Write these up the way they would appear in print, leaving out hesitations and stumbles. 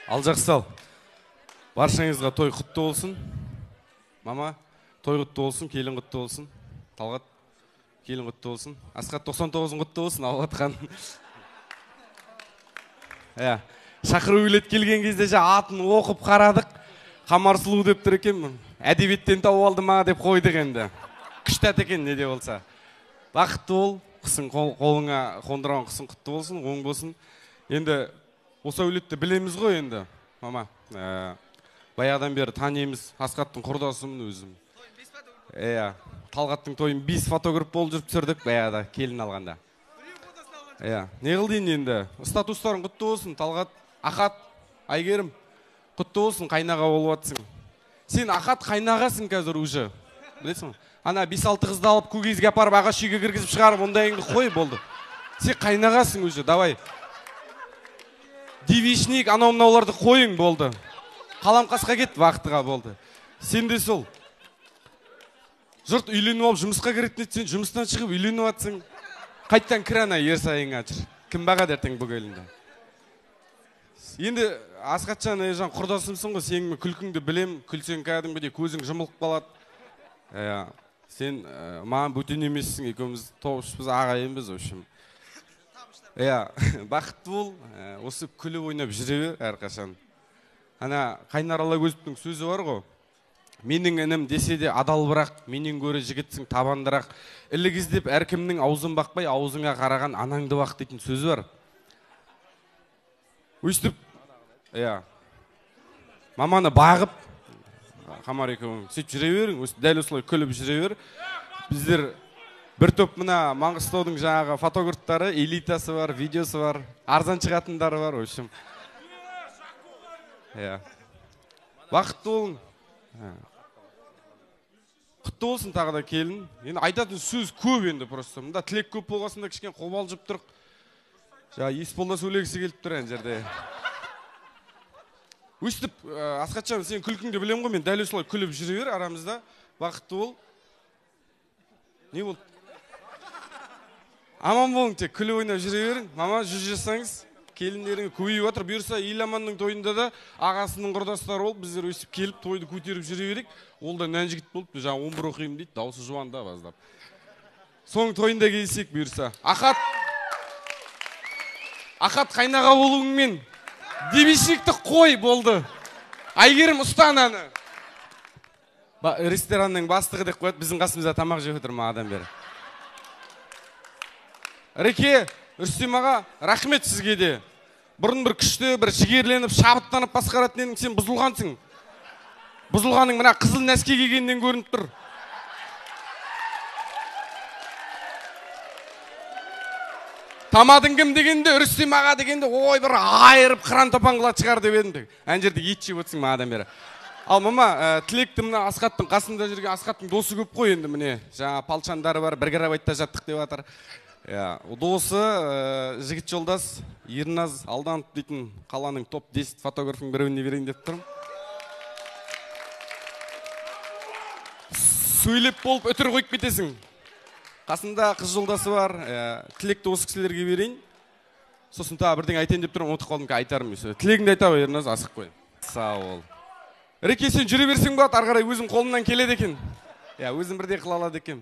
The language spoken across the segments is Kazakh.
Ал жақсал. Баршаңызға той құтты болсын. Мама, той құтты болсын, келін құтты болсын. Талғат, келін құтты болсын. Асқат 99-ын құтты болсын, Алғатқан. Шақыру билет келген кезде атын оқып қарадық. Қамар сұлу деп тұр екен. Әдебиеттен тауып алды ма деп қойдық енді. Күштәт екен, не де болса. Бақытты бол, құсың қолыңа қондырған құсың құтты болсын, оң болсын. Енді осы әулетті білеміз ғой енді, мама. Баяғыдан бері танимыз, Асқаттың құрдасымын өзім. Талғаттың тойын 5 фотограф болып жүріп түсірдік баяғыда, келін алғанда. Не қылдың енді? Статустарын құтты болсын, Талғат, Ақат, Айгерім, құтты болсын, қайнаға болып атсың. Сен Ақат қайнағасың қазір уже. Білесің? Ана 5-6 қызды алып көкейізге апарып ағаш үйге кіргізіп шығарып, ондайыңды қой болды. Сен қайнағасың уже, давай. Девичник, анау-мынауларды қойың болды. Қаламқасқа кет, вақтыға болды. Сен де сол. Жұрт үйленіп алып жұмысқа кіретін еді, сен жұмыстан шығып үйленіп атсың. Қайттан кірана ер сайыңа жүр. Кім баға дертең бүгелінде. Енді Асқатжан ежан құрдасымсың ғой, сенің күлкіңді білем, күлсең кәдімгідей көзің жұмылып қалады. Сен маған бөтен емессің, екеуміз тоғышпыз, ағайынбыз общем. Бақытты бол, осы күліп ойнап жүре бер әрқашан. Ана Қайнар Алагөзовтың сөзі бар ғой. Менің інім десе де адал бірақ, менен гөрі жігітсің табандырақ. Ілік іздеп әркімнің аузын бақпай, аузыңа қараған анаңды бақ дейтін сөзі бар. Өстіп, маманы бағып, Қамар екеуің сөйтіп жүре берің, дәл осылай күліп жүре бер. Біздер бір топ мына Маңғыстаудың жаңағы фотографтары, элитасы бар, видеосы бар, арзан шығатындары бар, общем. Бақытты болың. Құтты болсын тағы да келін. Енді айтатын сөз көп енді просто. Мұнда тілек көп болғасында кішкен қобалжып тұрық. Есболда сөйлегісі келіп тұр ән жерде. Өстіп, Асқатжан, сен күлкіңді білем ғой, мен дәл осылай күліп жүре бер арамызда. Бақытты бол. Не болды? Аман болың тек, күліп ойнап жүре берің. Мама, жүз жасаңыз. Келіндеріңі көбейіп жатыр. Бұйырса Иламанның тойында да ағасының құрдастары болып, біздер өсіп келіп тойды көтеріп жүре берейік. Ол да нән жігіт болып, жаңа 11 оқимын дейді, дауысы жуанда баздап. Соның тойында келсек бұйырса. Ақат қайнаға болуыңмен девичникті қой болды. Айгерім ұстан аны. Ресторанның бастығы деп қояды, біздің қасымызда тамақ жеп отыр ма адам бері. Реке, Рүстем аға, рахмет сізге де. Бұрын бір күшті, бір жігерленіп, шабыттанып басқаратын едің, сен бұзылғансың. Бұзылғаның мына қызыл нәске кигеннен көрініп тұр. Тамадың кім дегенде, Рүстем аға дегенде, ой бір айырып қыран топан қылат шығар деп едім. Ән жерде ет жеп өтсің ма адам бері. Ал мама, тілекті мына Асқаттың қасында жүрген Асқаттың досы көп қой енді міне. Жаңа палчандары бар, бір қарабайтта жаттық деп жатыр. Досы, жігіт жолдас, Ерназ Алданов дейтін қаланың топ 10 фотографың біреуіне берейін деп тұрмын. Сөйлеп болып өтір қойып кетесің. Қасында қыз жолдасы бар, тілекті осы кісілерге берейін. Сосын тағы бірден айтайын деп тұрмын, ұмытып қалдым ке айтарым. Тілегіңді айта ғой, Ерназ, асық қой. Сау бол. Реке, сен жүре берсең болады, ары қарай өзім қолымнан келеді екен. Өзім бірде қыла алады екен.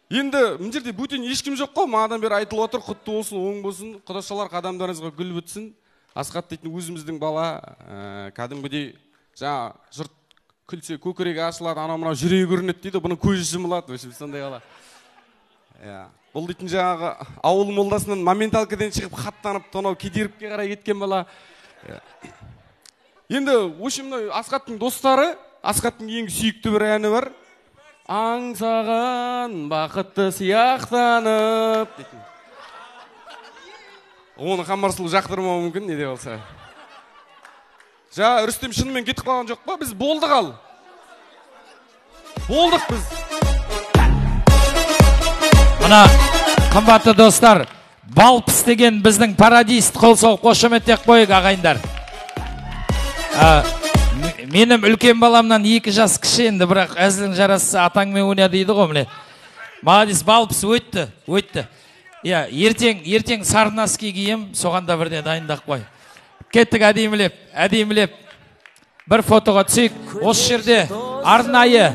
Енді мына жерде бөтен ешкім жоқ қой, мағадан бері айтылып отыр, құтты болсын, оң болсын, құдашалар қадамдарыңызға гүл бітсін. Асқат дейтін өзіміздің бала, кәдімгідей жаңа жұрт күлсе көкірегі ашылады, анау-мынау жүрегі көрінеді дейді, бұның көзі жұмылады, сондай қала. Бұл дейтін жаңағы ауыл молдасынан моменталкіден шығып хаттанып, тонау кедеріпке қарай кеткен бала. Енді Асқаттың достары, Асқаттың ең сүйікті бір әні бар. Аңсаған бақытты сияқтанып. Оны Қамарсұлу жақтырмауы мүмкін, неде болса. Рүстем шынымен кетіп қалған жоқ па? Біз болдық ал. Болдық біз. Мына, қымбатты достар, Балпыс деген біздің парадист қол сол қошеметтек қойық ағайындар. Менің үлкен баламнан 2 жас кіші енді, бірақ әзілің жарасы атаңмен ойна дейді ғой, міне. Молодец, Балпыс өтті. Ертең сарнаски кием, соғанда бірде дайындақ қой. кеттік әдемілеп бір фотоға түсейік. Осы жерде арнайы